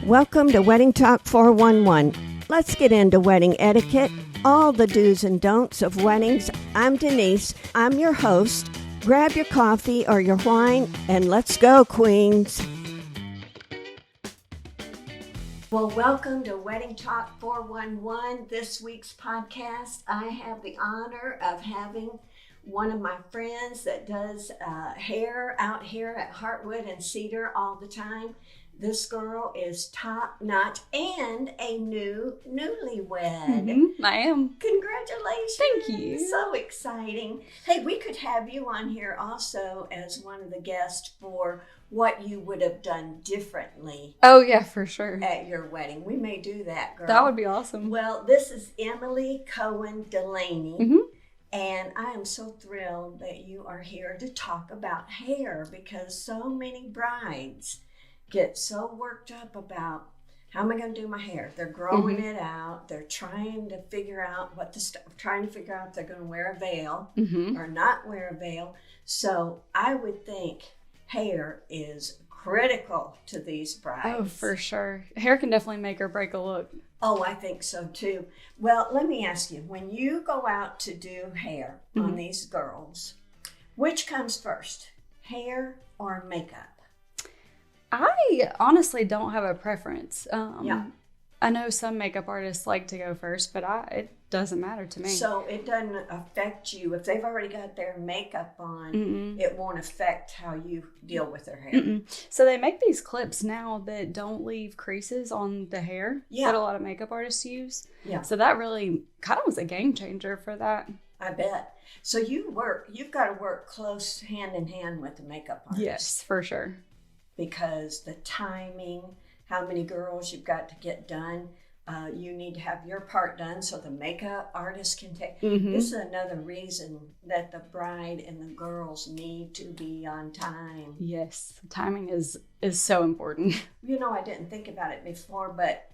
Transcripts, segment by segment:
Welcome to Wedding Talk 411. Let's get into wedding etiquette, all the do's and don'ts of weddings. I'm Denise. I'm your host. Grab your coffee or your wine and let's go, queens. Well, welcome to Wedding Talk 411. This week's podcast, I have the honor of having one of my friends that does hair out here at Heartwood and Cedar all the time. This girl is top notch and a newlywed. I am. Congratulations. Thank you. So exciting. Hey, we could have you on here also as one of the guests for what you would have done differently. Oh, yeah, for sure. At your wedding. We may do that, girl. That would be awesome. Well, this is Emily Cohen Delaney. Mm-hmm. And I am so thrilled that you are here to talk about hair because so many brides get so worked up about how am I going to do my hair? They're growing it out. They're trying to figure out trying to figure out if they're going to wear a veil or not wear a veil. So I would think hair is critical to these brides. Oh, for sure. Hair can definitely make or break a look. Oh, I think so too. Well, let me ask you, when you go out to do hair on these girls, which comes first, hair or makeup? I honestly don't have a preference. Yeah. I know some makeup artists like to go first, but it doesn't matter to me. So it doesn't affect you. If they've already got their makeup on, it won't affect how you deal with their hair. So they make these clips now that don't leave creases on the hair that a lot of makeup artists use. Yeah. So that really kind of was a game changer for that. I bet. So you've got to work close hand in hand with the makeup artist. Yes, for sure. Because the timing, how many girls you've got to get done, you need to have your part done so the makeup artist can take. This is another reason that the bride and the girls need to be on time. Yes, timing is so important. You know, I didn't think about it before, but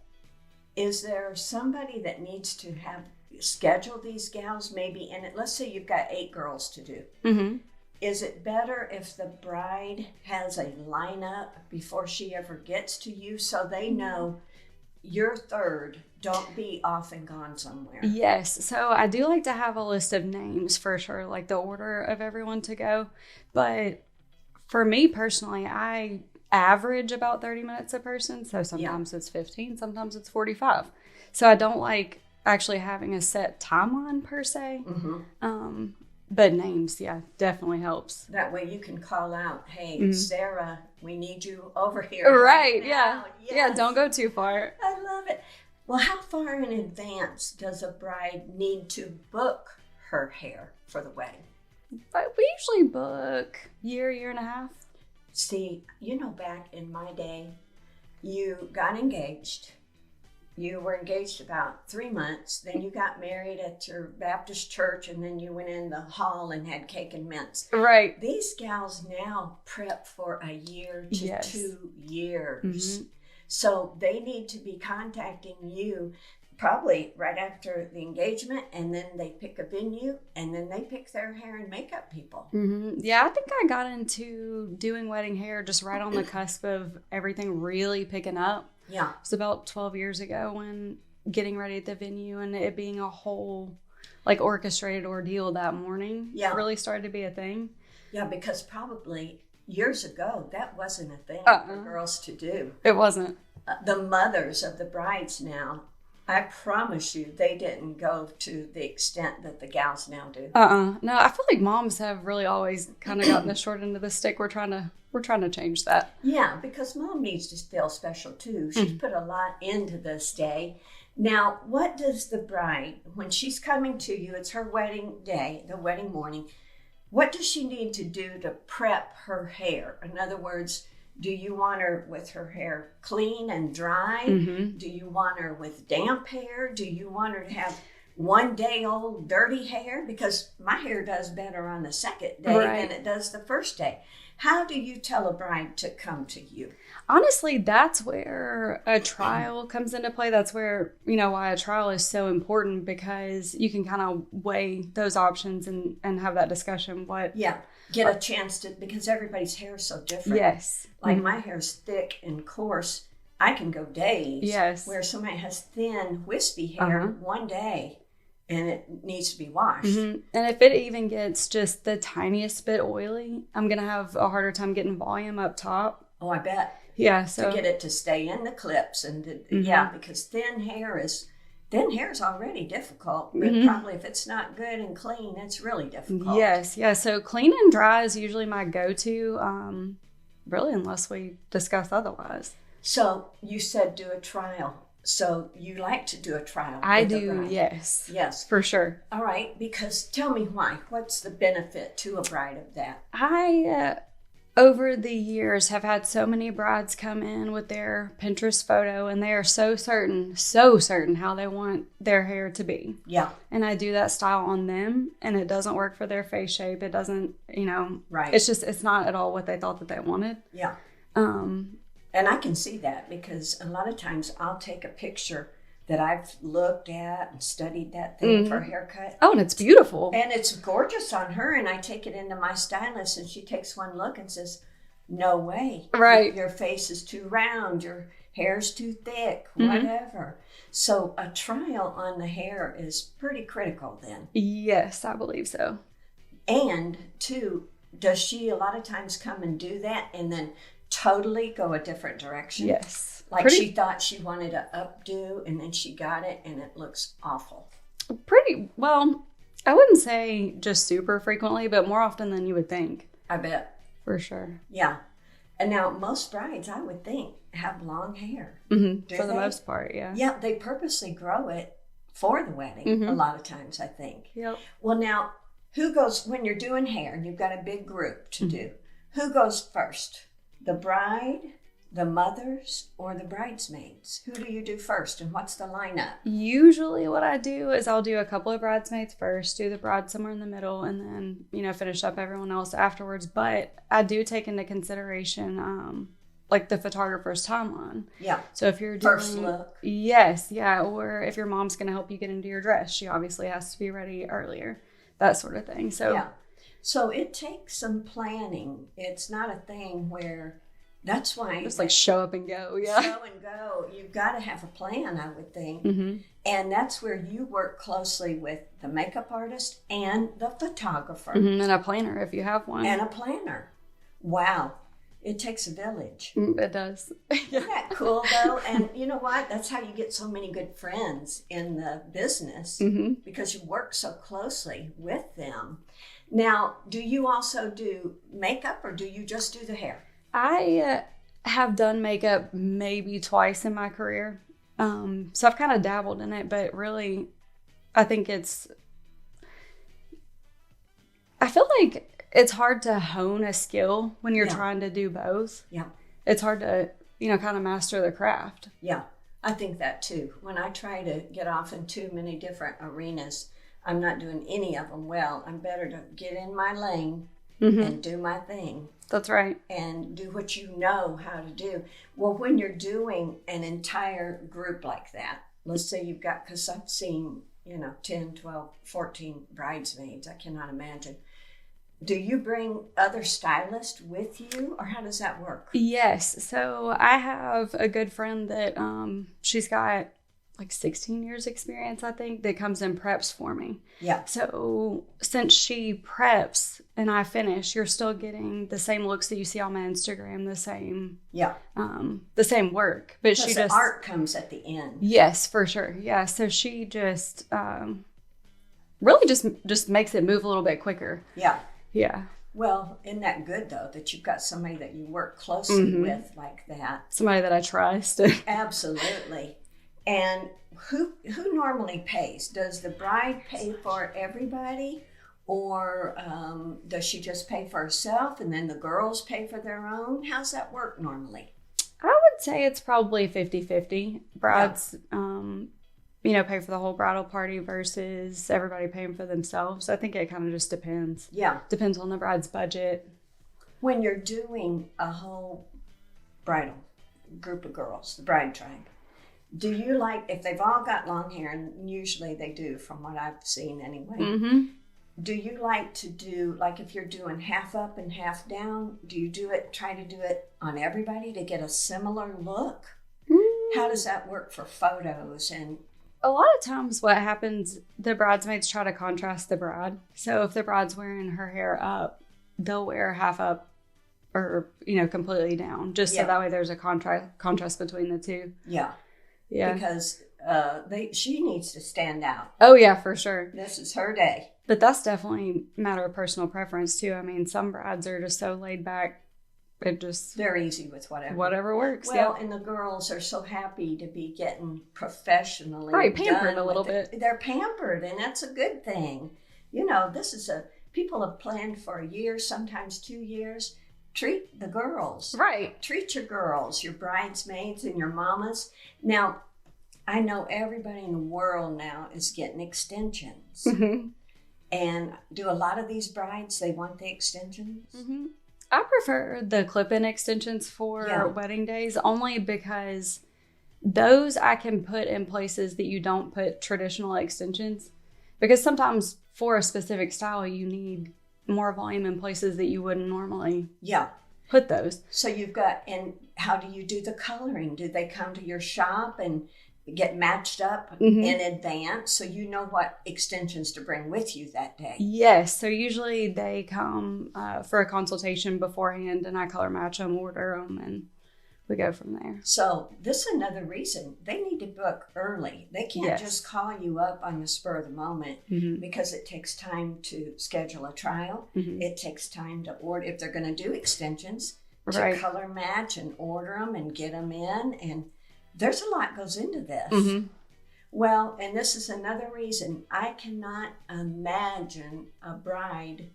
is there somebody that needs to schedule these gals maybe in it? Let's say you've got 8 girls to do. Is it better if the bride has a lineup before she ever gets to you so they know you're third, don't be off and gone somewhere? Yes. So I do like to have a list of names for sure, like the order of everyone to go. But for me personally, I average about 30 minutes a person. So sometimes it's 15, sometimes it's 45. So I don't like actually having a set timeline per se. But names, definitely helps. That way you can call out, hey, Sarah, we need you over here. Right, now. Yes. Yeah, don't go too far. I love it. Well, how far in advance does a bride need to book her hair for the wedding? But we usually book year and a half. See, back in my day, you got engaged. You were engaged about 3 months, then you got married at your Baptist church, and then you went in the hall and had cake and mints. Right. These gals now prep for a year to 2 years. So they need to be contacting you probably right after the engagement, and then they pick a venue, and then they pick their hair and makeup people. Yeah, I think I got into doing wedding hair just right on the cusp of everything really picking up. Yeah. It was about 12 years ago when getting ready at the venue and it being a whole orchestrated ordeal that morning really started to be a thing. Yeah, because probably years ago, that wasn't a thing for girls to do. It wasn't. The mothers of the brides now, I promise you, they didn't go to the extent that the gals now do. No, I feel like moms have really always kind of gotten the short end of the stick. We're trying to change that. Yeah, because mom needs to feel special too. She's put a lot into this day. Now, what does the bride, when she's coming to you, it's her wedding day, the wedding morning, what does she need to do to prep her hair? In other words, do you want her with her hair clean and dry? Do you want her with damp hair? Do you want her to have 1 day old dirty hair? Because my hair does better on the second day than it does the first day. How do you tell a bride to come to you? Honestly, that's where a trial comes into play. That's where, why a trial is so important, because you can kind of weigh those options and have that discussion. Get a chance to, because everybody's hair is so different. Yes. Like my hair's thick and coarse. I can go days. Yes. Where somebody has thin, wispy hair one day and it needs to be washed. And if it even gets just the tiniest bit oily, I'm going to have a harder time getting volume up top. Oh, I bet. Yeah. So to get it to stay in the clips and because thin hair is already difficult, but probably if it's not good and clean, it's really difficult. Yes. Yeah. So clean and dry is usually my go-to, really, unless we discuss otherwise. So you said do a trial. So you like to do a trial? I do, yes. Yes. For sure. All right, because tell me why. What's the benefit to a bride of that? I, over the years, have had so many brides come in with their Pinterest photo, and they are so certain how they want their hair to be. Yeah. And I do that style on them, and it doesn't work for their face shape. It doesn't, right. It's not at all what they thought that they wanted. Yeah. And I can see that because a lot of times I'll take a picture that I've looked at and studied that thing for a haircut. Oh, and it's beautiful. And it's gorgeous on her. And I take it into my stylist and she takes one look and says, no way. Right. Your face is too round. Your hair's too thick, whatever. So a trial on the hair is pretty critical then. Yes, I believe so. And two, does she a lot of times come and do that and then totally go a different direction? Yes. Like she thought she wanted a updo and then she got it and it looks awful. Pretty well, I wouldn't say just super frequently, but more often than you would think. I bet. For sure. Yeah. And now most brides, I would think, have long hair. For the most part, yeah. Yeah, they purposely grow it for the wedding a lot of times, I think. Yep. Well, now, who goes, when you're doing hair and you've got a big group to do, who goes first? The bride, the mothers, or the bridesmaids? Who do you do first and what's the lineup? Usually what I do is I'll do a couple of bridesmaids first, do the bride somewhere in the middle, and then, finish up everyone else afterwards. But I do take into consideration, like the photographer's timeline. Yeah. So if you're doing... First look. Yes, yeah. Or if your mom's going to help you get into your dress, she obviously has to be ready earlier. That sort of thing. So yeah. So it takes some planning. It's not a thing where, that's why. Just like show up and go, yeah. Show and go. You've got to have a plan, I would think. And that's where you work closely with the makeup artist and the photographer. And a planner if you have one. And a planner. Wow. It takes a village. It does. Isn't that cool, though? And you know what? That's how you get so many good friends in the business because you work so closely with them. Now, do you also do makeup or do you just do the hair? I have done makeup maybe twice in my career. So I've kind of dabbled in it, but really, I think I feel like it's hard to hone a skill when you're trying to do both. Yeah. It's hard to, kind of master the craft. Yeah, I think that too. When I try to get off in too many different arenas, I'm not doing any of them well. I'm better to get in my lane and do my thing. That's right. And do what you know how to do. Well, when you're doing an entire group like that, let's say you've got, because I've seen, 10, 12, 14 bridesmaids. I cannot imagine. Do you bring other stylists with you or how does that work? Yes. So I have a good friend that she's got like 16 years experience, I think, that comes and preps for me. Yeah. So since she preps and I finish, you're still getting the same looks that you see on my Instagram, the same work. But she the art comes at the end. Yes, for sure. Yeah. So she just really just makes it move a little bit quicker. Yeah. Yeah. Well, isn't that good, though, that you've got somebody that you work closely with like that? Somebody that I trust. Absolutely. And who normally pays? Does the bride pay for everybody? Or does she just pay for herself and then the girls pay for their own? How's that work normally? I would say it's probably 50-50. Brides, pay for the whole bridal party versus everybody paying for themselves. I think it kind of just depends. Yeah. Depends on the bride's budget. When you're doing a whole bridal group of girls, the bride tribe, do you like, if they've all got long hair, and usually they do from what I've seen anyway, do you like to do, like if you're doing half up and half down, do you try to do it on everybody to get a similar look? How does that work for photos? And a lot of times what happens, the bridesmaids try to contrast the bride. So if the bride's wearing her hair up, they'll wear half up or, completely down, just so that way there's a contrast between the two. Yeah. Yeah. Because she needs to stand out. Oh, yeah, for sure. This is her day. But that's definitely a matter of personal preference, too. I mean, some brides are just so laid back. They're easy with whatever. Whatever works. Well, and the girls are so happy to be getting professionally pampered a little bit. They're pampered, and that's a good thing. People have planned for a year, sometimes 2 years. Treat the girls. Right. Treat your girls, your bridesmaids and your mamas. Now, I know everybody in the world now is getting extensions. Mm-hmm. And do a lot of these brides, they want the extensions? Mm-hmm. I prefer the clip-in extensions for wedding days only because those I can put in places that you don't put traditional extensions. Because sometimes for a specific style, you need more volume in places that you wouldn't normally put those. So and how do you do the coloring? Do they come to your shop and get matched up in advance so you know what extensions to bring with you that day? Yes. So usually they come for a consultation beforehand and I color match them, order them, and we go from there. So this is another reason they need to book early. They can't just call you up on the spur of the moment because it takes time to schedule a trial. It takes time to order, if they're going to do extensions, to color match and order them and get them in. And there's a lot goes into this. Well, and this is another reason I cannot imagine a bride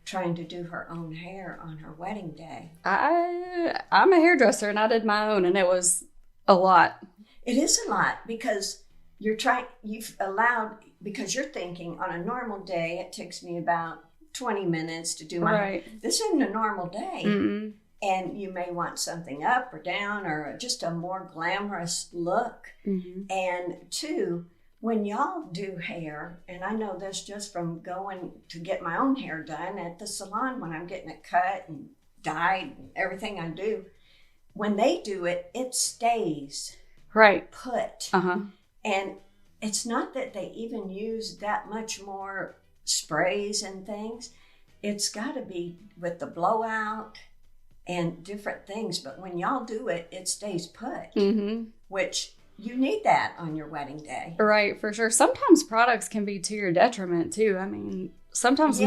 trying to do her own hair on her wedding day. I'm a hairdresser and I did my own, and it was a lot. It is a lot because because you're thinking on a normal day it takes me about 20 minutes to do my hair. This isn't a normal day. Mm-mm. And you may want something up or down or just a more glamorous look. Mm-hmm. And two, when y'all do hair, and I know this just from going to get my own hair done at the salon when I'm getting it cut and dyed and everything I do, when they do it, it stays put. And it's not that they even use that much more sprays and things. It's got to be with the blowout and different things. But when y'all do it, it stays put, which you need that on your wedding day. Right, for sure. Sometimes products can be to your detriment, too. I mean, sometimes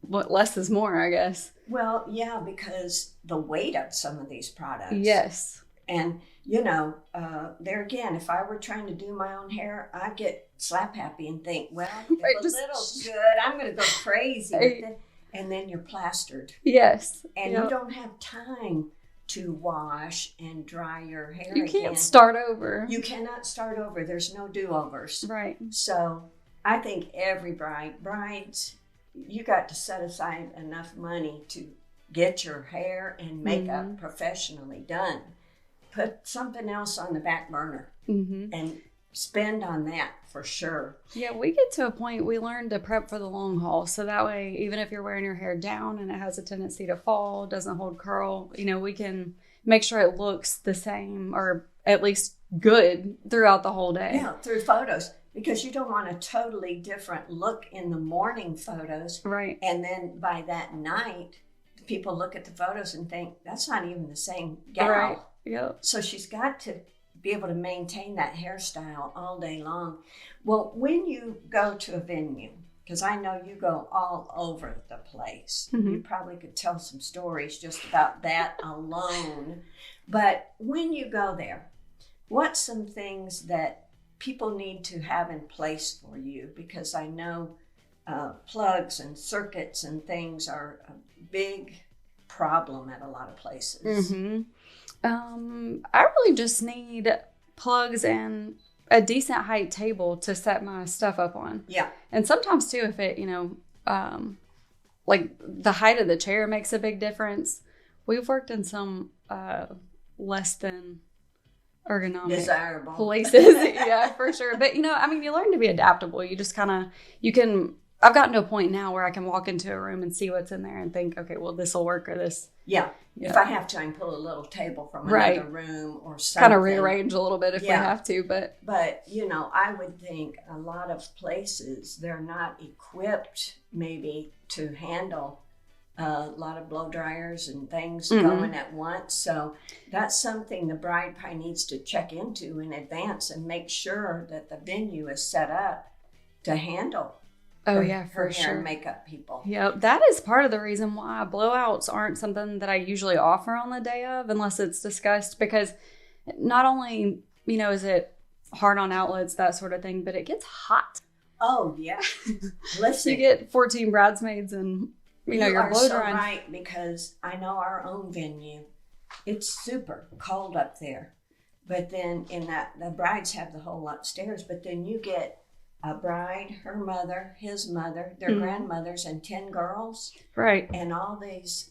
less is more, I guess. Well, yeah, because the weight of some of these products. Yes. And, there again, if I were trying to do my own hair, I'd get slap happy and think, well, if a little's good, I'm going to go crazy with it. And then you're plastered. Yes. And you don't have time to wash and dry your hair again. You can't start over. You cannot start over. There's no do-overs. Right. So I think every brides, you got to set aside enough money to get your hair and makeup professionally done. Put something else on the back burner and spend on that for sure. Yeah, we get to a point we learn to prep for the long haul. So that way, even if you're wearing your hair down and it has a tendency to fall, doesn't hold curl, we can make sure it looks the same or at least good throughout the whole day. Yeah, through photos. Because you don't want a totally different look in the morning photos. Right. And then by that night, people look at the photos and think, that's not even the same gal. Right. Yep. So she's got to be able to maintain that hairstyle all day long. Well, when you go to a venue, because I know you go all over the place, you probably could tell some stories just about that alone. But when you go there, what's some things that people need to have in place for you? Because I know plugs and circuits and things are a big problem at a lot of places. I really just need plugs and a decent height table to set my stuff up on. Yeah. And sometimes too, if it, like the height of the chair makes a big difference. We've worked in some less than ergonomic desirable places. Yeah, for sure. But you learn to be adaptable. You just you can I've gotten to a point now where I can walk into a room and see what's in there and think, okay, well, this will work or this. Yeah. If I have to, I can pull a little table from another room or something. Kind of rearrange a little bit if we have to, but. But, I would think a lot of places, they're not equipped maybe to handle a lot of blow dryers and things going at once. So that's something the bride probably needs to check into in advance and make sure that the venue is set up to handle her hair and makeup people. Yeah, that is part of the reason why blowouts aren't something that I usually offer on the day of unless it's discussed, because not only, is it hard on outlets, that sort of thing, but it gets hot. Oh, yeah. Listen. You get 14 bridesmaids and, you're blow drying. So right, because I know our own venue. It's super cold up there. But then the brides have the whole upstairs, but then you get a bride, her mother, his mother, their grandmothers, and 10 girls. Right. And all these,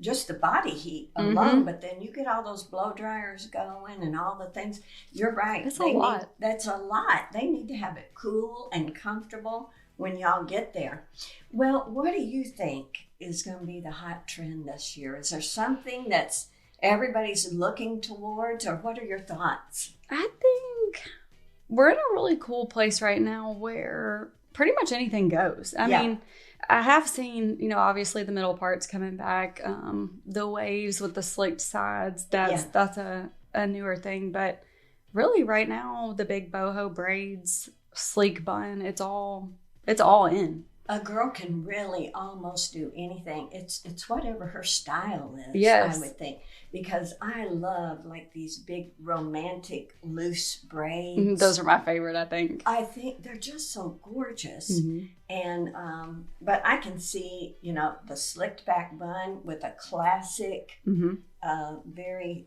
just the body heat alone. But then you get all those blow dryers going and all the things. You're right. That's a lot. That's a lot. They need to have it cool and comfortable when y'all get there. Well, what do you think is going to be the hot trend this year? Is there something that's everybody's looking towards, or what are your thoughts? I think we're in a really cool place right now where pretty much anything goes. I mean, I have seen, obviously the middle parts coming back, the waves with the slicked sides. That's a newer thing. But really right now, the big boho braids, sleek bun, it's all in. A girl can really almost do anything. It's whatever her style is, yes. I would think. Because I love like these big romantic loose braids. Those are my favorite, I think. I think they're just so gorgeous. And but I can see, the slicked back bun with a classic, very,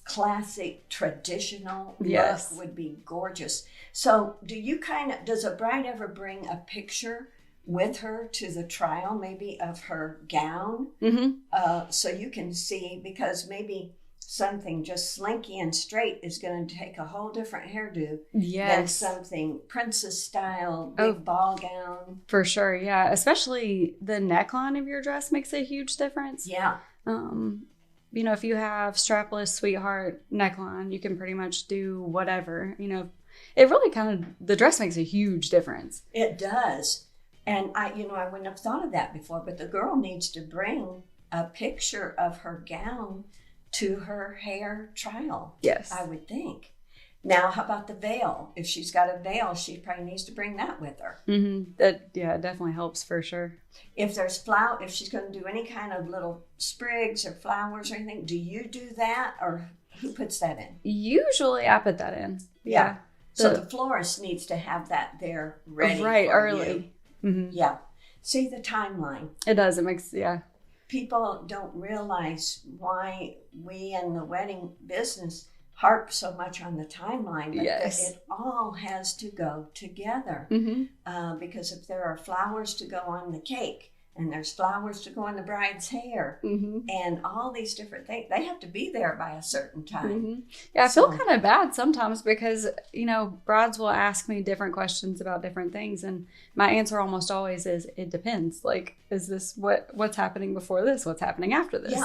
classic traditional look would be gorgeous. So does a bride ever bring a picture with her to the trial, maybe of her gown? So you can see, because maybe something just slinky and straight is going to take a whole different hairdo than something princess style, big ball gown. For sure, yeah. Especially the neckline of your dress makes a huge difference. Yeah. If you have strapless sweetheart neckline, you can pretty much do whatever. It really the dress makes a huge difference. It does. And I wouldn't have thought of that before, but the girl needs to bring a picture of her gown to her hair trial. Yes. I would think. Now, how about the veil? If she's got a veil, she probably needs to bring that with her. That, it definitely helps for sure. If she's going to do any kind of little sprigs or flowers or anything, do you do that, or who puts that in? Usually I put that in. Yeah. So the florist needs to have that there ready. Right, early. Yeah. See the timeline. It does. It makes, People don't realize why we in the wedding business harp so much on the timeline, but it all has to go together. Because if there are flowers to go on the cake, and there's flowers to go on the bride's hair, and all these different things, they have to be there by a certain time. Yeah, I feel kind of bad sometimes because, brides will ask me different questions about different things, and my answer almost always is, it depends. Like, is this what's happening before this? What's happening after this?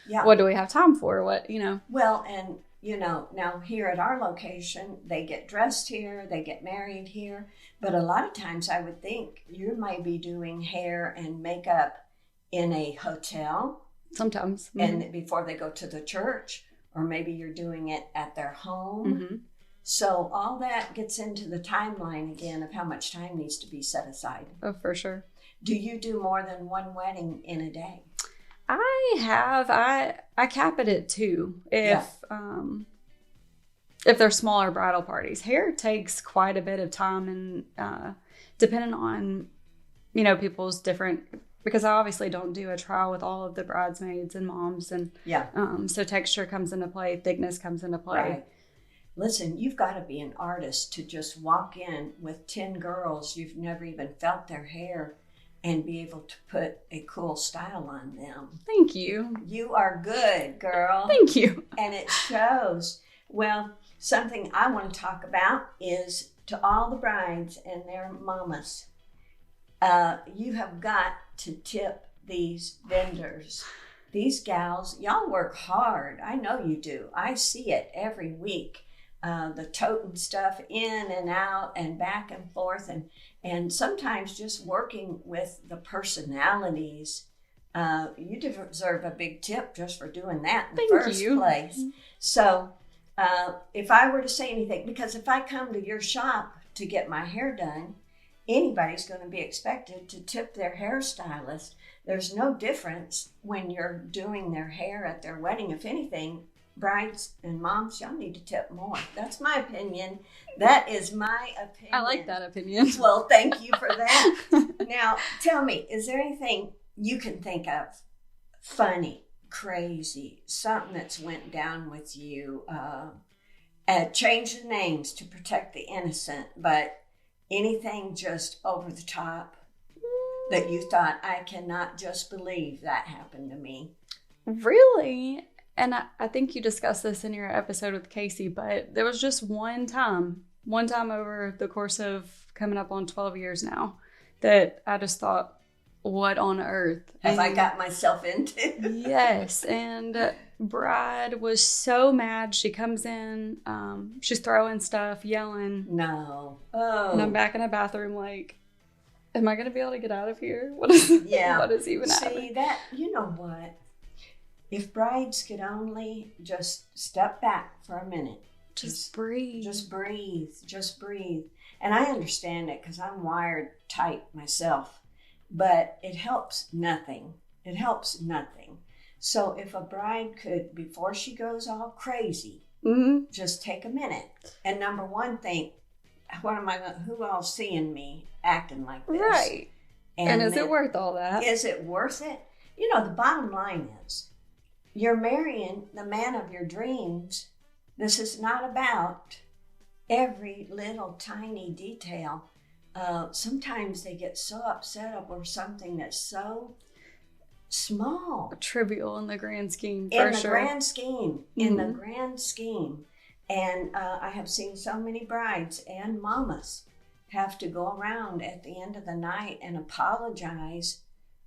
What do we have time for? Well, and now here at our location, they get dressed here, they get married here. But a lot of times I would think you might be doing hair and makeup in a hotel. Sometimes. And before they go to the church, or maybe you're doing it at their home. So all that gets into the timeline again of how much time needs to be set aside. Oh, for sure. Do you do more than one wedding in a day? I have. I cap it at 2 if they're smaller bridal parties. Hair takes quite a bit of time, and depending on people's different, because I obviously don't do a trial with all of the bridesmaids and moms, and so texture comes into play, thickness comes into play. Right. Listen, you've got to be an artist to just walk in with 10 girls you've never even felt their hair and be able to put a cool style on them. Thank you. You are good, girl. Thank you. And it shows. Well, something I want to talk about is to all the brides and their mamas. You have got to tip these vendors. These gals, y'all work hard. I know you do. I see it every week. The toting stuff in and out and back and forth, and sometimes just working with the personalities. You deserve a big tip just for doing that in the first place. So if I were to say anything, because if I come to your shop to get my hair done, anybody's going to be expected to tip their hairstylist. There's no difference when you're doing their hair at their wedding. If anything, brides and moms, y'all need to tip more. That's my opinion. That is my opinion. I like that opinion. Well, thank you for that. Now, tell me, is there anything you can think of funny, crazy, something that's went down with you? Change the names to protect the innocent, but anything just over the top that you thought, I cannot just believe that happened to me? Really? And I think you discussed this in your episode with Casey, but there was just one time over the course of coming up on 12 years now, that I just thought, what on earth have I got myself into? Yes. And bride was so mad. She comes in, she's throwing stuff, yelling. No. Oh. And I'm back in a bathroom like, am I going to be able to get out of here? What is even happening? See, that, you know what? If brides could only just step back for a minute. Just breathe. Just breathe. Just breathe. And I understand it because I'm wired tight myself. But it helps nothing. It helps nothing. So if a bride could, before she goes all crazy, just take a minute. And number one, think, who all seeing me acting like this? Right. And is it worth all that? Is it worth it? You know, the bottom line is, you're marrying the man of your dreams. This is not about every little tiny detail. Sometimes they get so upset over something that's so small. Trivial in the grand scheme, in the grand scheme. And I have seen so many brides and mamas have to go around at the end of the night and apologize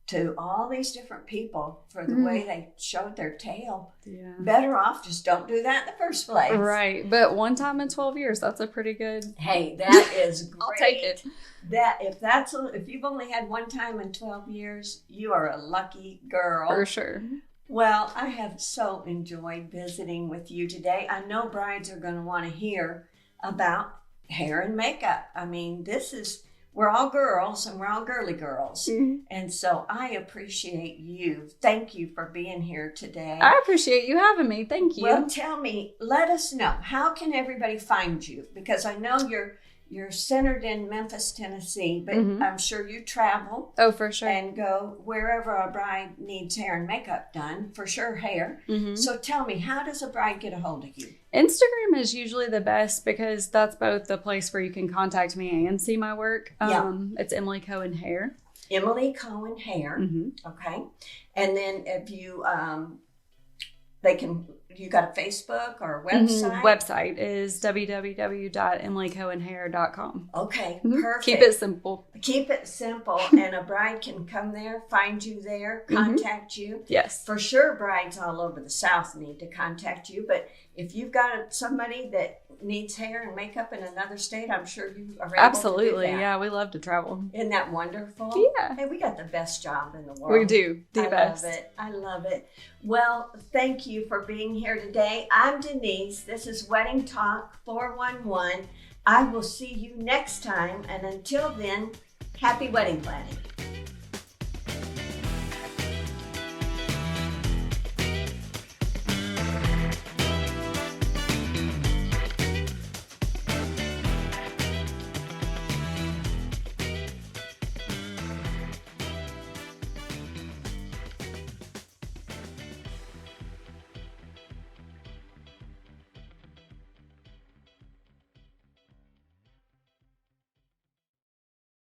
to all these different people for the way they showed their tail. Yeah. Better off just don't do that in the first place. Right. But one time in 12 years, that's a pretty good... Hey, that is great. I'll take it. If you've only had one time in 12 years, you are a lucky girl. For sure. Well, I have so enjoyed visiting with you today. I know brides are going to want to hear about hair and makeup. I mean, we're all girls and we're all girly girls. Mm-hmm. And so I appreciate you. Thank you for being here today. I appreciate you having me. Thank you. Well, tell me, let us know, how can everybody find you? Because I know you're centered in Memphis, Tennessee, but I'm sure you travel. Oh, for sure. And go wherever a bride needs hair and makeup done, for sure hair. Mm-hmm. So tell me, how does a bride get a hold of you? Instagram is usually the best because that's both the place where you can contact me and see my work. It's Emily Cohen Hair. Emily Cohen Hair. Mm-hmm. Okay. And then if you, you got a Facebook or a website? Website is www.emilycohenhair.com. Okay, perfect. Keep it simple. Keep it simple, and a bride can come there, find you there, contact you. Yes. For sure, brides all over the South need to contact you, but if you've got somebody that needs hair and makeup in another state, I'm sure you are able Absolutely. to do that. Yeah, we love to travel. Isn't that wonderful? Yeah. Hey, we got the best job in the world. We do. The best. I love it. Well, thank you for being here today. I'm Denise. This is Wedding Talk 411. I will see you next time. And until then, happy wedding planning.